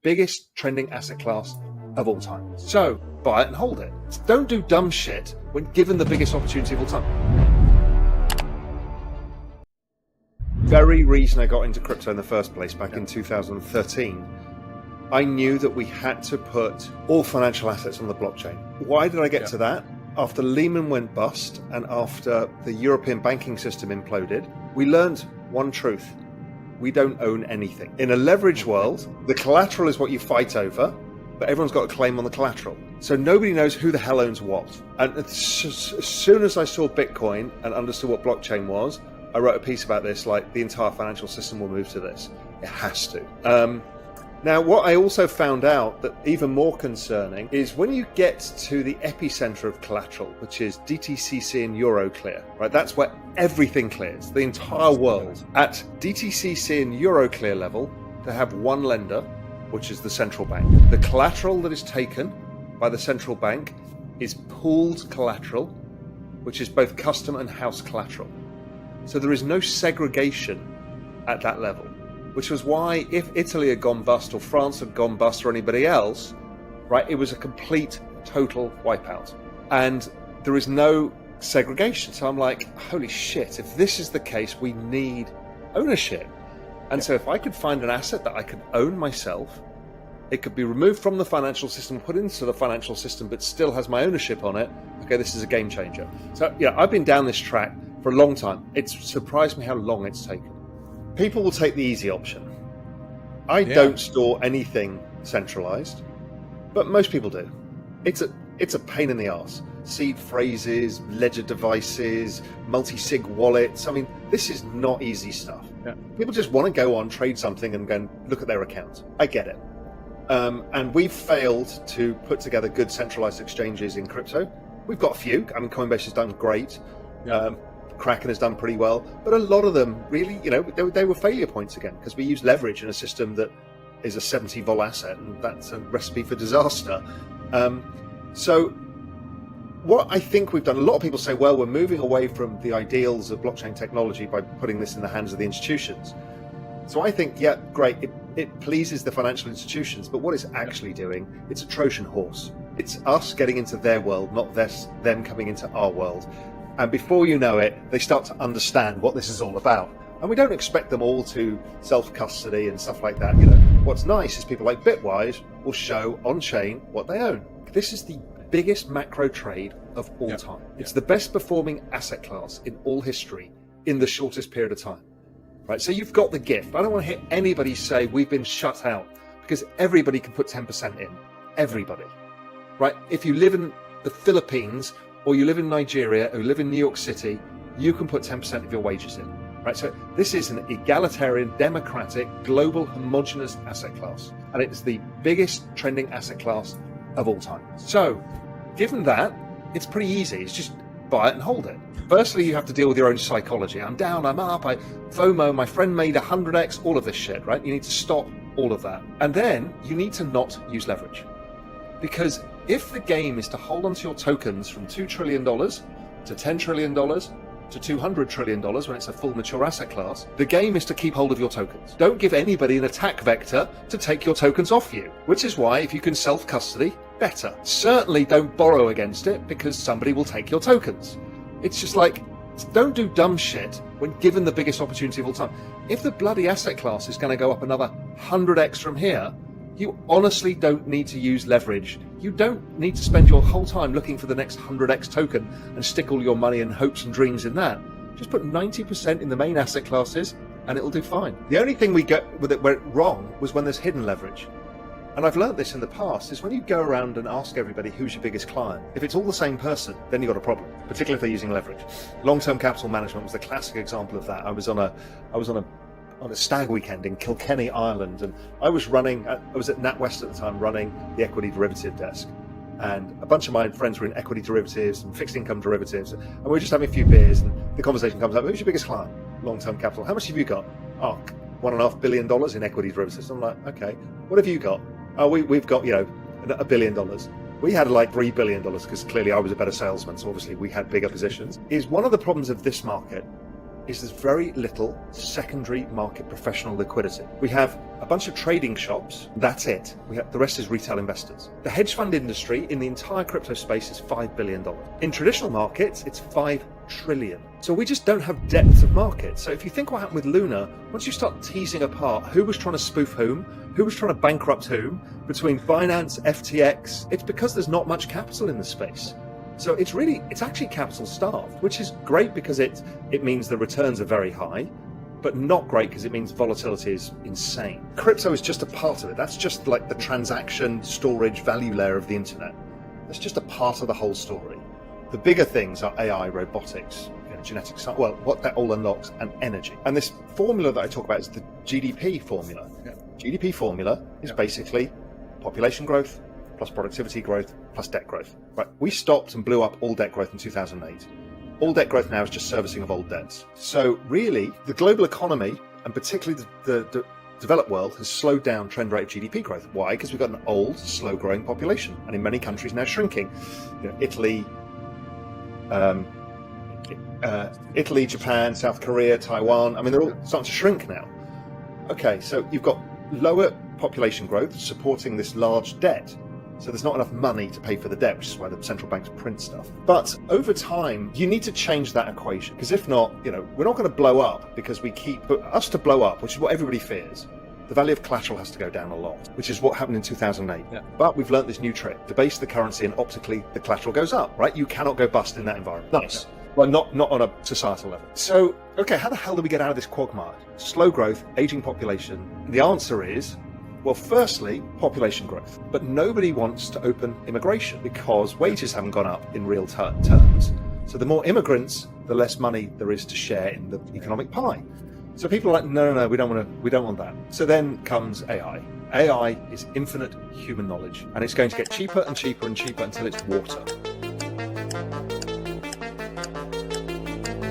biggest trending asset class of all time. So buy it and hold it. Don't do dumb shit when given the biggest opportunity of all time. Very reason I got into crypto in the first place back in 2013, I knew that we had to put all financial assets on the blockchain. Why did I get to that? After Lehman went bust and after the European banking system imploded, we learned one truth. We don't own anything. In a leveraged world, the collateral is what you fight over, but everyone's got a claim on the collateral. So nobody knows who the hell owns what. And as soon as I saw Bitcoin and understood what blockchain was, I wrote a piece about this, like the entire financial system will move to this. It has to. Now, what I also found out that even more concerning is when you get to the epicenter of collateral, which is DTCC and Euroclear, right? That's where everything clears, the entire world. At DTCC and Euroclear level, they have one lender, which is the central bank. The collateral that is taken by the central bank is pooled collateral, which is both custom and house collateral. So there is no segregation at that level. Which was why if Italy had gone bust or France had gone bust or anybody else, right, it was a complete, total wipeout. And there is no segregation. So I'm like, holy shit, if this is the case, we need ownership. And so if I could find an asset that I could own myself, it could be removed from the financial system, put into the financial system, but still has my ownership on it, okay, this is a game changer. So yeah, I've been down this track for a long time. It's surprised me how long it's taken. People will take the easy option. I don't store anything centralized, but most people do. It's a pain in the arse. Seed phrases, ledger devices, multi-sig wallets. I mean, this is not easy stuff. Yeah. People just want to go on, trade something and go and look at their account. I get it. And we've failed to put together good centralized exchanges in crypto. We've got a few. I mean, Coinbase has done great. Yeah. Kraken has done pretty well, but a lot of them really, you know, they were failure points again because we use leverage in a system that is a 70 vol asset, and that's a recipe for disaster. So what I think we've done, a lot of people say, well, we're moving away from the ideals of blockchain technology by putting this in the hands of the institutions. So I think, yeah, great, it pleases the financial institutions, but what it's actually doing, it's a Trojan horse. It's us getting into their world, not them coming into our world. And before you know it, they start to understand what this is all about. And we don't expect them all to self-custody and stuff like that. You know, what's nice is people like Bitwise will show on-chain what they own. This is the biggest macro trade of all time. It's the best performing asset class in all history in the shortest period of time. Right? So you've got the gift. I don't want to hear anybody say we've been shut out, because everybody can put 10% in. Everybody. Right? If you live in the Philippines, or you live in Nigeria, or you live in New York City, you can put 10% of your wages in, right? So this is an egalitarian, democratic, global, homogenous asset class, and it's the biggest trending asset class of all time. So, given that, it's pretty easy. It's just buy it and hold it. Firstly, you have to deal with your own psychology. I'm down, I'm up, I FOMO, my friend made 100x, all of this shit, right? You need to stop all of that. And then you need to not use leverage. Because if the game is to hold onto your tokens from $2 trillion to $10 trillion to $200 trillion when it's a full mature asset class, the game is to keep hold of your tokens. Don't give anybody an attack vector to take your tokens off you, which is why if you can self-custody, better. Certainly don't borrow against it because somebody will take your tokens. It's just like, don't do dumb shit when given the biggest opportunity of all time. If the bloody asset class is going to go up another 100x from here, you honestly don't need to use leverage. You don't need to spend your whole time looking for the next 100x token and stick all your money and hopes and dreams in that. Just put 90% in the main asset classes and it'll do fine. The only thing we get with it went wrong was when there's hidden leverage. And I've learned this in the past, is when you go around and ask everybody who's your biggest client, if it's all the same person, then you've got a problem, particularly if they're using leverage. Long-term capital management was the classic example of that. I was on a stag weekend in Kilkenny, Ireland, and I was at NatWest at the time running the equity derivative desk, and a bunch of my friends were in equity derivatives and fixed income derivatives, and we were just having a few beers, and the conversation comes up, who's your biggest client? Long-term capital. How much have you got? Oh, $1.5 billion in equity derivatives. I'm like, okay, what have you got? Oh, we've got, $1 billion. We had like $3 billion because clearly I was a better salesman, so obviously we had bigger positions. Is one of the problems of this market is there's very little secondary market professional liquidity. We have a bunch of trading shops, that's it. The rest is retail investors. The hedge fund industry in the entire crypto space is $5 billion. In traditional markets, it's $5 trillion. So we just don't have depth of market. So if you think what happened with Luna, once you start teasing apart who was trying to spoof whom, who was trying to bankrupt whom, between Binance, FTX, it's because there's not much capital in the space. So it's actually capital starved, which is great because it means the returns are very high, but not great because it means volatility is insane. Crypto is just a part of it. That's just like the transaction, storage, value layer of the internet. That's just a part of the whole story. The bigger things are AI, robotics, genetic science, well, what that all unlocks, and energy. And this formula that I talk about is the GDP formula. Yeah. GDP formula is basically population growth plus productivity growth plus debt growth. Right? We stopped and blew up all debt growth in 2008. All debt growth now is just servicing of old debts. So really, the global economy, and particularly the developed world, has slowed down trend rate of GDP growth. Why? Because we've got an old, slow-growing population, and in many countries now shrinking. Italy, Japan, South Korea, Taiwan. I mean, they're all starting to shrink now. Okay, so you've got lower population growth supporting this large debt. So there's not enough money to pay for the debt, which is why the central banks print stuff. But over time, you need to change that equation. Because if not, we're not going to blow up because we keep us to blow up, which is what everybody fears. The value of collateral has to go down a lot, which is what happened in 2008. Yeah. But we've learned this new trick. Debase the currency and optically the collateral goes up, right? You cannot go bust in that environment. Nice. Yeah. Well, not on a societal level. So, okay, how the hell do we get out of this quagmire? Slow growth, aging population. The answer is, well, firstly, population growth. But nobody wants to open immigration because wages haven't gone up in real terms. So the more immigrants, the less money there is to share in the economic pie. So people are like, no, we don't want that. So then comes AI. AI is infinite human knowledge, and it's going to get cheaper and cheaper and cheaper until it's water.